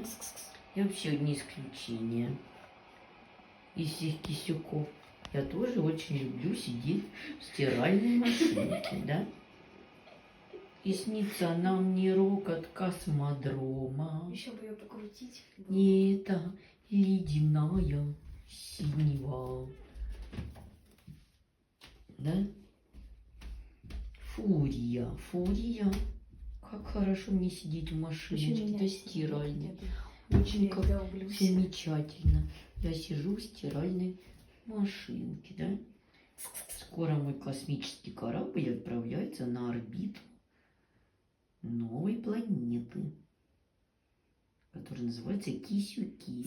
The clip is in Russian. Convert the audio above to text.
исключение. Я вообще не исключение из всех кисюков. Я тоже очень люблю сидеть в стиральной машинке, да? И снится нам не рокот космодрома. Еще бы ее покрутить. И это ледяная синева. Да? Фурия, фурия. Как хорошо мне сидеть в машиночке, да, стиральной. Очень как замечательно. Я сижу в стиральной машинке, да? Скоро мой космический корабль отправляется на орбиту новой планеты, которая называется Кисюки.